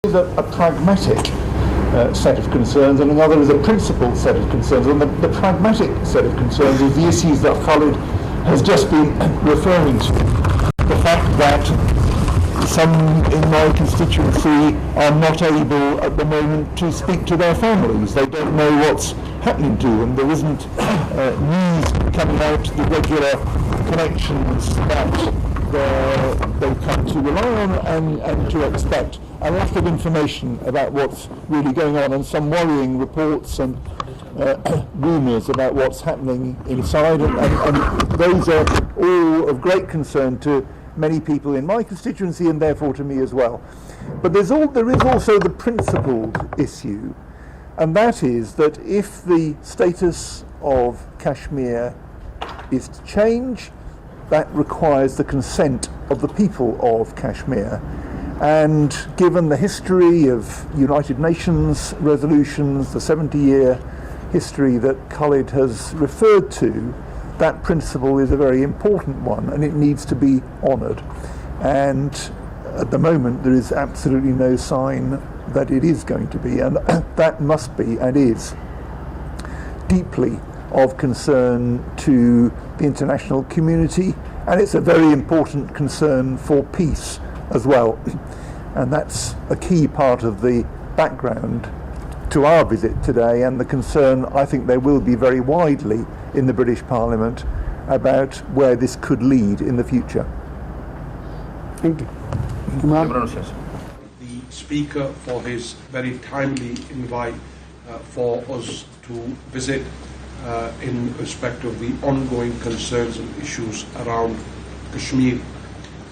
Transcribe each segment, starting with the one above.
is a pragmatic set of concerns, and another is a principled set of concerns. And the pragmatic set of concerns is the issues that Khalid has just been referring to. The fact that some in my constituency are not able at the moment to speak to their families. They don't know what's happening to them. There isn't news coming out, the regular connections that they've come to rely on and to expect. A lack of information about what's really going on, and some worrying reports and rumours about what's happening inside, and those are all of great concern to many people in my constituency and therefore to me as well. But there is also the principled issue, and that is that if the status of Kashmir is to change, that requires the consent of the people of Kashmir. And given the history of United Nations resolutions, the 70-year history that Khalid has referred to, that principle is a very important one, and it needs to be honoured. And at the moment there is absolutely no sign that it is going to be, and that must be and is deeply of concern to the international community, and it's a very important concern for peace as well. And that's a key part of the background to our visit today, and the concern I think there will be very widely in the British Parliament about where this could lead in the future. Thank you. The Speaker for his very timely invite for us to visit in respect of the ongoing concerns and issues around Kashmir.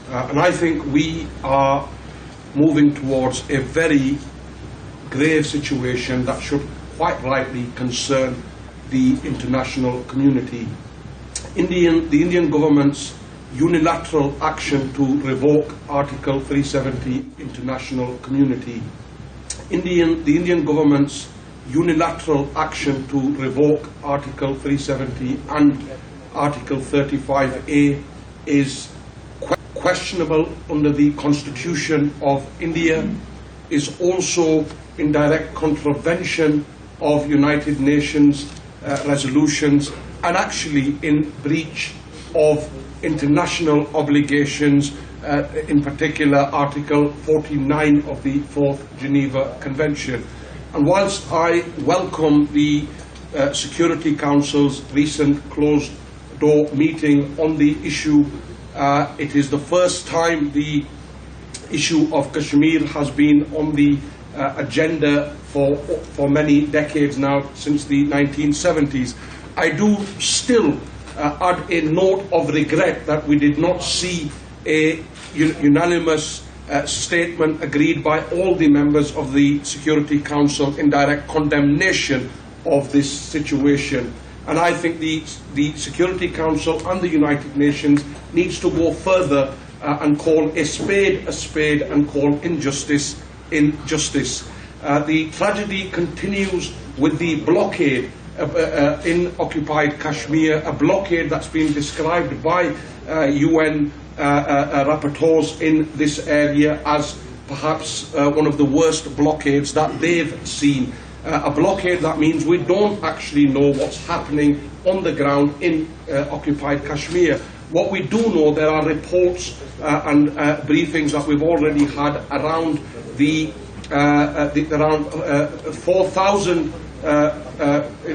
And I think we are moving towards a very grave situation that should quite rightly concern the international community. The Indian government's unilateral action to revoke Article 370 international community. The Indian government's unilateral action to revoke Article 370 and Article 35A is questionable under the Constitution of India, is also in direct contravention of United Nations resolutions, and actually in breach of international obligations, in particular Article 49 of the 4th Geneva Convention. And whilst I welcome the Security Council's recent closed door meeting on the issue, it is the first time the issue of Kashmir has been on the agenda for many decades now, since the 1970s. I do still add a note of regret that we did not see a unanimous statement agreed by all the members of the Security Council in direct condemnation of this situation. And I think the Security Council and the United Nations needs to go further and call a spade and call injustice injustice. The tragedy continues with the blockade in occupied Kashmir, a blockade that's been described by UN rapporteurs in this area as perhaps one of the worst blockades that they've seen. A blockade that means we don't actually know what's happening on the ground in occupied Kashmir. What we do know, there are reports and briefings that we've already had around around 4,000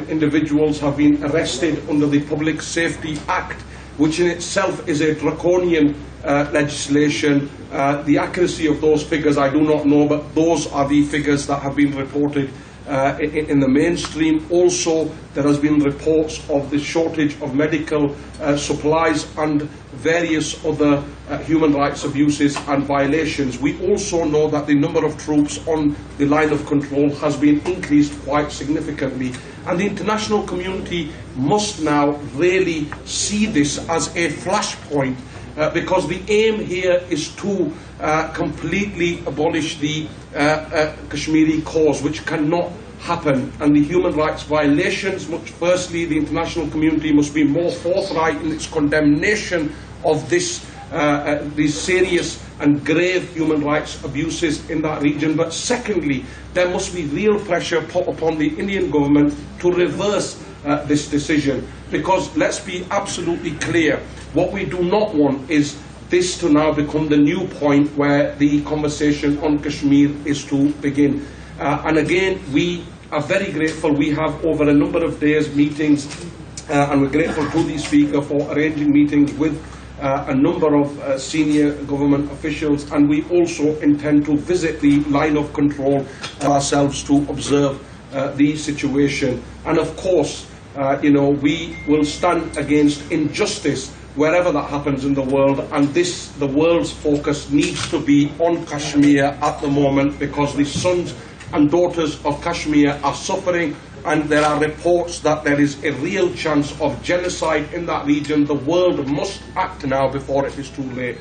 individuals have been arrested under the Public Safety Act, which in itself is a draconian legislation. The accuracy of those figures I do not know, but those are the figures that have been reported in the mainstream. Also, there has been reports of the shortage of medical supplies and various other human rights abuses and violations. We also know that the number of troops on the line of control has been increased quite significantly, and the international community must now really see this as a flashpoint, because the aim here is to completely abolish the Kashmiri cause, which cannot happen. And the human rights violations, firstly, the international community must be more forthright in its condemnation of these serious and grave human rights abuses in that region. But secondly, there must be real pressure put upon the Indian government to reverse this decision, because let's be absolutely clear, what we do not want is this to now become the new point where the conversation on Kashmir is to begin. And again, we are very grateful. We have over a number of days meetings, and we're grateful to the Speaker for arranging meetings with a number of senior government officials, and we also intend to visit the line of control ourselves to observe the situation. And of course, we will stand against injustice wherever that happens in the world, and the world's focus needs to be on Kashmir at the moment, because the sons and daughters of Kashmir are suffering, and there are reports that there is a real chance of genocide in that region. The world must act now before it is too late.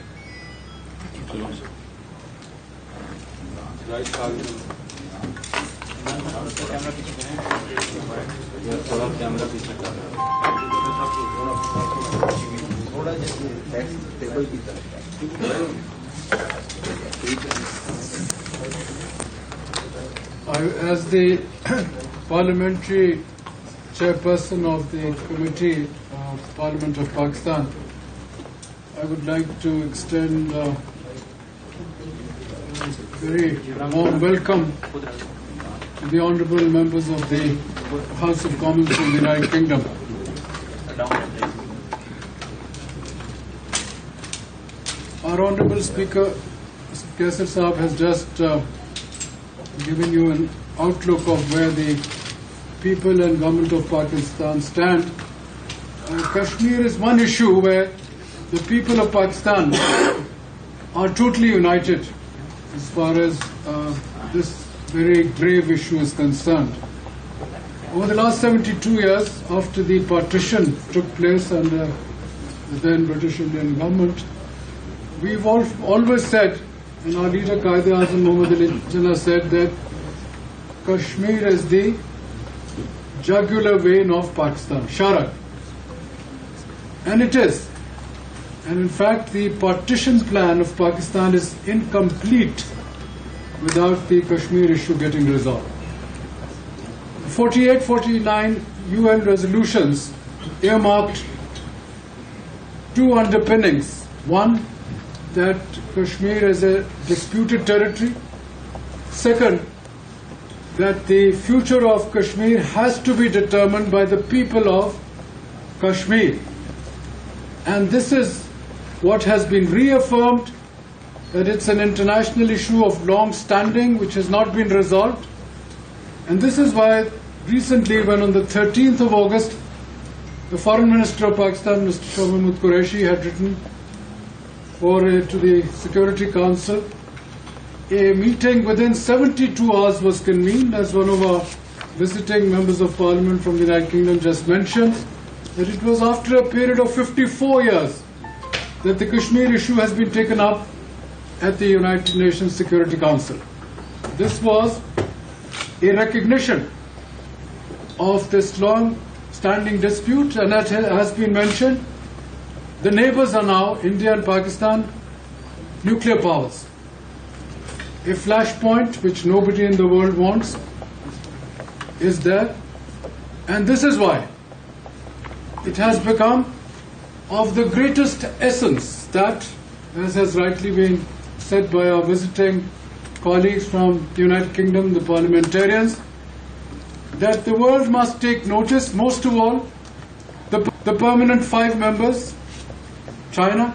As the parliamentary chairperson of the Committee of Parliament of Pakistan, I would like to extend a very warm welcome to the honourable members of the House of Commons of the United Kingdom. Our Honourable Speaker, Qaiser Sahab, has just given you an outlook of where the people and government of Pakistan stand. Kashmir is one issue where the people of Pakistan are totally united as far as this very grave issue is concerned. Over the last 72 years, after the partition took place under the then British Indian government, we've always said, and our leader Qaid-e-Azam Muhammad Ali Jinnah said, that Kashmir is the jugular vein of Pakistan, Sharak. And it is. And in fact, the partition plan of Pakistan is incomplete without the Kashmir issue getting resolved. 48-49 UN resolutions earmarked two underpinnings. One, that Kashmir is a disputed territory. Second, that the future of Kashmir has to be determined by the people of Kashmir. And this is what has been reaffirmed, that it's an international issue of long standing which has not been resolved. And this is why recently, when on the 13th of August, the Foreign Minister of Pakistan, Mr. Shah Mahmood Qureshi, had written to the Security Council, a meeting within 72 hours was convened, as one of our visiting members of Parliament from the United Kingdom just mentioned, that it was after a period of 54 years that the Kashmir issue has been taken up at the United Nations Security Council. This was a recognition of this long-standing dispute, and as has been mentioned, the neighbors are now, India and Pakistan, nuclear powers. A flashpoint which nobody in the world wants is there, and this is why it has become of the greatest essence that, as has rightly been said by our visiting colleagues from the United Kingdom, the parliamentarians, that the world must take notice, most of all, the permanent 5 members, China,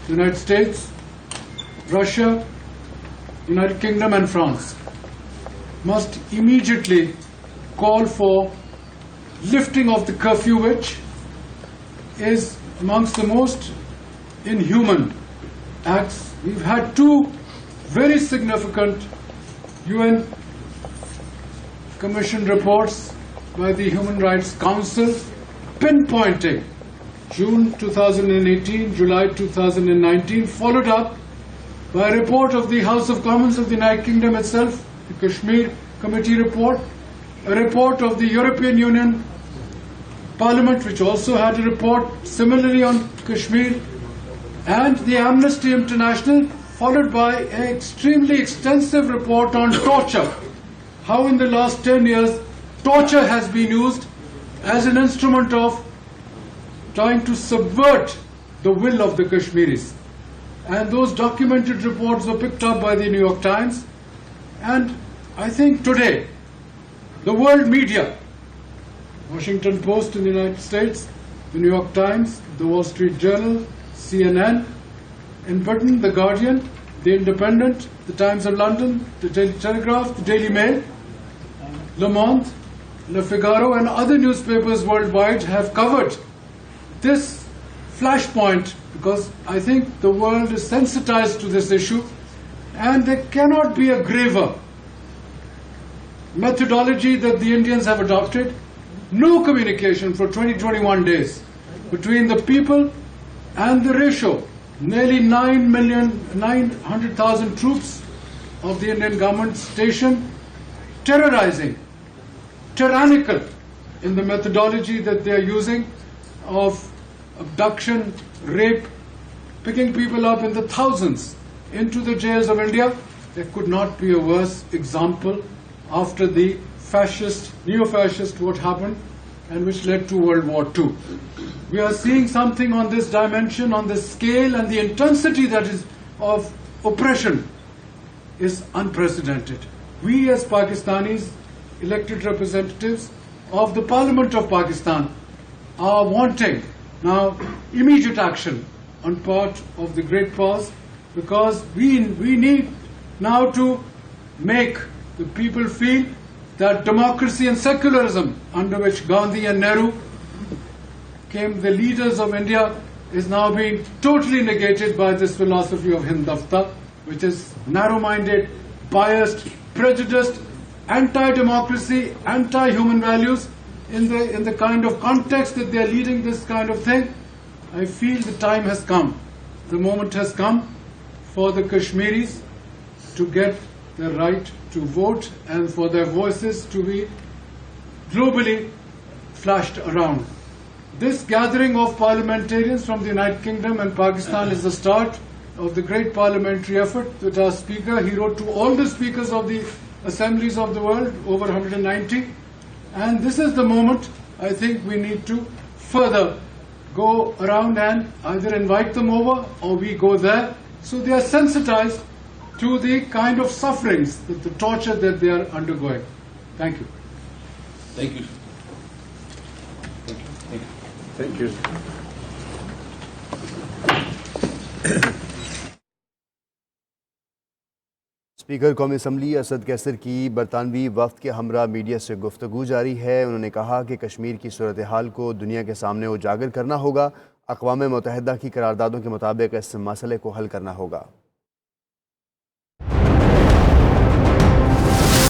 the United States, Russia, United Kingdom and France, must immediately call for lifting of the curfew, which is amongst the most inhuman acts. We've had 2 very significant UN Commission reports by the Human Rights Council pinpointing June 2018, July 2019, followed up by a report of the House of Commons of the United Kingdom itself, the Kashmir Committee report, a report of the European Union Parliament, which also had a report similarly on Kashmir, and the Amnesty International followed by an extremely extensive report on torture. How in the last 10 years torture has been used as an instrument of trying to subvert the will of the Kashmiris. And those documented reports were picked up by the New York Times. And I think today, the world media, Washington Post in the United States, the New York Times, the Wall Street Journal, CNN, in Britain, The Guardian, The Independent, The Times of London, The Daily Telegraph, The Daily Mail, Le Monde, Le Figaro, and other newspapers worldwide have covered this flashpoint, because I think the world is sensitized to this issue, and there cannot be a graver methodology that the Indians have adopted. No communication for 20-21 days between the people and the ratio. Nearly 9,900,000 troops of the Indian government stationed, terrorizing, tyrannical in the methodology that they are using of abduction, rape, picking people up in the thousands into the jails of India. There could not be a worse example after the fascist, neo-fascist, what happened and which led to World War II. We are seeing something on this dimension, on this scale, and the intensity that is of oppression is unprecedented. We as Pakistanis, elected representatives of the Parliament of Pakistan, are wanting now immediate action on part of the great powers, because we need now to make the people feel that democracy and secularism, under which Gandhi and Nehru came the leaders of India, is now being totally negated by this philosophy of Hindutva, which is narrow-minded, biased, prejudiced, anti-democracy, anti-human values. In the kind of context that they are leading this kind of thing, I feel the time has come, the moment has come for the Kashmiris to get the right to vote and for their voices to be globally flashed around. This gathering of parliamentarians from the United Kingdom and Pakistan is the start of the great parliamentary effort that our Speaker, he wrote to all the speakers of the assemblies of the world, over 190, and this is the moment I think we need to further go around and either invite them over or we go there, so they are sensitized to the kind of sufferings, the torture that they are undergoing. Thank you. Thank you. Thank you. Speaker कौमी assembly Asad Qaiser की बरतानवी वफ्द के हमरा media से गुफ्तगू जारी है। उन्होंने कहा कि कश्मीर की सूरत हाल को दुनिया के सामने उजागर करना होगा, अक़वाम मुत्तहिदा की करारदादों के मुताबिक इस मसले को हल करना होगा।